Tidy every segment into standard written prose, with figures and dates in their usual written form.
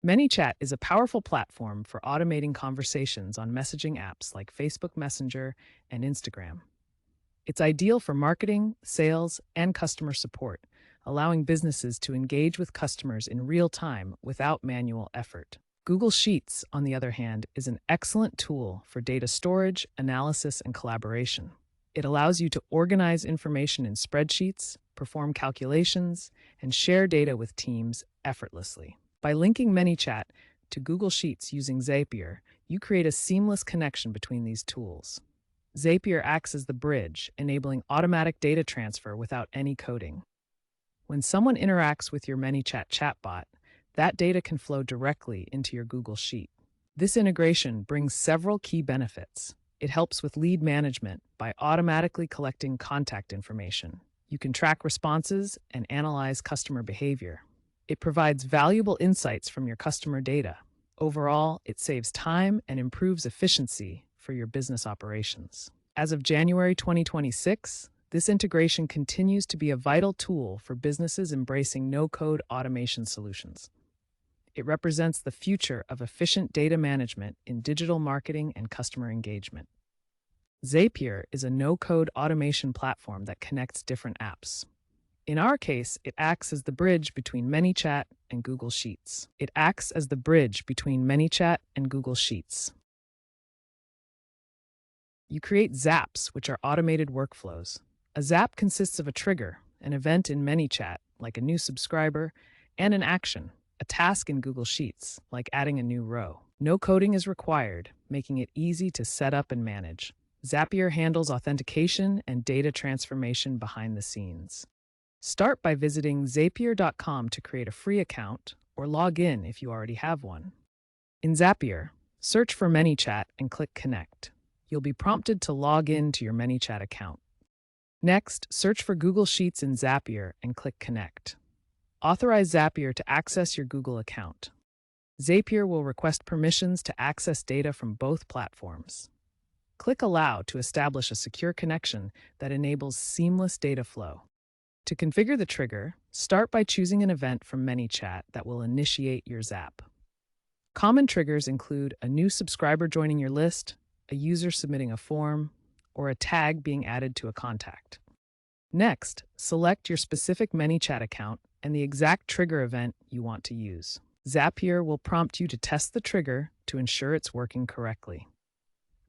ManyChat is a powerful platform for automating conversations on messaging apps like Facebook Messenger and Instagram. It's ideal for marketing, sales, and customer support, allowing businesses to engage with customers in real time without manual effort. Google Sheets, on the other hand, is an excellent tool for data storage, analysis, and collaboration. It allows you to organize information in spreadsheets, perform calculations, and share data with teams effortlessly. By linking ManyChat to Google Sheets using Zapier, you create a seamless connection between these tools. Zapier acts as the bridge, enabling automatic data transfer without any coding. When someone interacts with your ManyChat chatbot, that data can flow directly into your Google Sheet. This integration brings several key benefits. It helps with lead management by automatically collecting contact information. You can track responses and analyze customer behavior. It provides valuable insights from your customer data. Overall, it saves time and improves efficiency for your business operations. As of January 2026, this integration continues to be a vital tool for businesses embracing no-code automation solutions. It represents the future of efficient data management in digital marketing and customer engagement. Zapier is a no-code automation platform that connects different apps. In our case, it acts as the bridge between ManyChat and Google Sheets. You create zaps, which are automated workflows. A zap consists of a trigger, an event in ManyChat, like a new subscriber, and an action, a task in Google Sheets, like adding a new row. No coding is required, making it easy to set up and manage. Zapier handles authentication and data transformation behind the scenes. Start by visiting zapier.com to create a free account or log in if you already have one. In Zapier, search for ManyChat and click Connect. You'll be prompted to log in to your ManyChat account. Next, search for Google Sheets in Zapier and click Connect. Authorize Zapier to access your Google account. Zapier will request permissions to access data from both platforms. Click Allow to establish a secure connection that enables seamless data flow. To configure the trigger, start by choosing an event from ManyChat that will initiate your zap. Common triggers include a new subscriber joining your list, a user submitting a form, or a tag being added to a contact. Next, select your specific ManyChat account and the exact trigger event you want to use. Zapier will prompt you to test the trigger to ensure it's working correctly.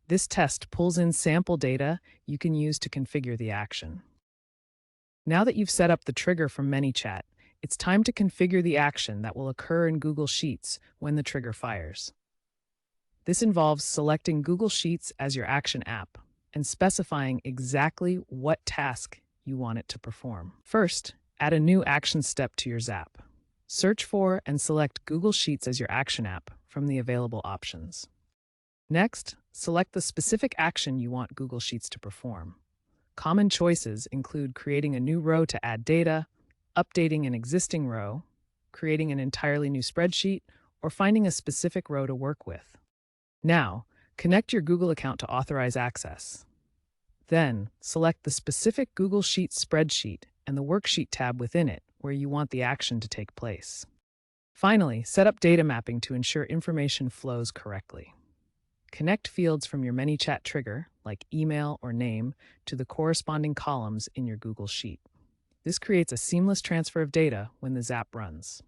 This test pulls in sample data you can use to configure the action. Now that you've set up the trigger from ManyChat, it's time to configure the action that will occur in Google Sheets when the trigger fires. This involves selecting Google Sheets as your action app and specifying exactly what task you want it to perform. First, add a new action step to your zap. Search for and select Google Sheets as your action app from the available options. Next, select the specific action you want Google Sheets to perform. Common choices include creating a new row to add data, updating an existing row, creating an entirely new spreadsheet, or finding a specific row to work with. Now, connect your Google account to authorize access. Then, select the specific Google Sheets spreadsheet and the Worksheet tab within it where you want the action to take place. Finally, set up data mapping to ensure information flows correctly. Connect fields from your ManyChat trigger, like email or name, to the corresponding columns in your Google Sheet. This creates a seamless transfer of data when the zap runs.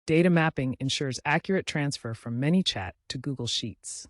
Data mapping ensures accurate transfer from ManyChat to Google Sheets.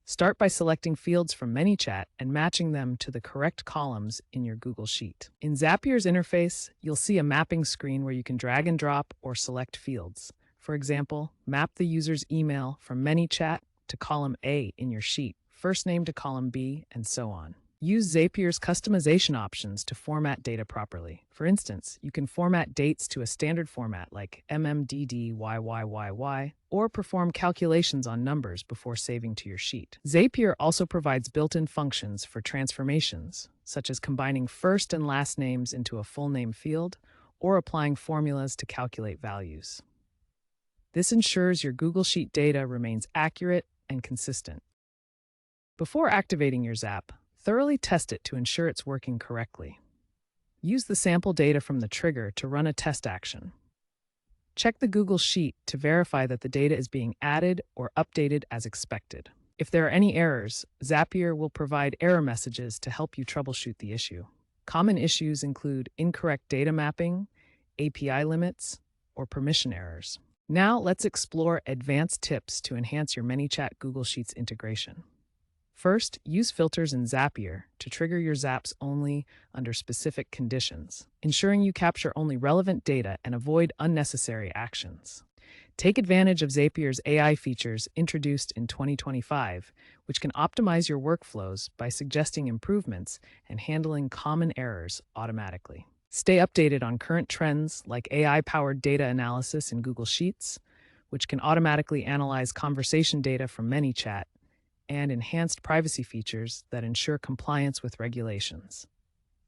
Start by selecting fields from ManyChat and matching them to the correct columns in your Google Sheet. In Zapier's interface, you'll see a mapping screen where you can drag and drop or select fields. For example, map the user's email from ManyChat to column A in your sheet, first name to column B, and so on. Use Zapier's customization options to format data properly. For instance, you can format dates to a standard format like MMDDYYYY, or perform calculations on numbers before saving to your sheet. Zapier also provides built-in functions for transformations, such as combining first and last names into a full name field, or applying formulas to calculate values. This ensures your Google Sheet data remains accurate and consistent. Before activating your Zap, thoroughly test it to ensure it's working correctly. Use the sample data from the trigger to run a test action. Check the Google Sheet to verify that the data is being added or updated as expected. If there are any errors, Zapier will provide error messages to help you troubleshoot the issue. Common issues include incorrect data mapping, API limits, or permission errors. Now let's explore advanced tips to enhance your ManyChat Google Sheets integration. First, use filters in Zapier to trigger your zaps only under specific conditions, ensuring you capture only relevant data and avoid unnecessary actions. Take advantage of Zapier's AI features introduced in 2025, which can optimize your workflows by suggesting improvements and handling common errors automatically. Stay updated on current trends like AI-powered data analysis in Google Sheets, which can automatically analyze conversation data from ManyChat, and enhanced privacy features that ensure compliance with regulations.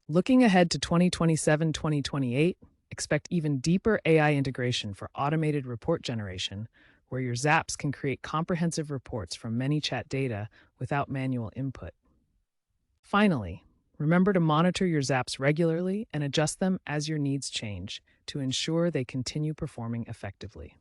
Looking ahead to 2027-2028, expect even deeper AI integration for automated report generation, where your zaps can create comprehensive reports from ManyChat data without manual input. Finally, remember to monitor your zaps regularly and adjust them as your needs change to ensure they continue performing effectively.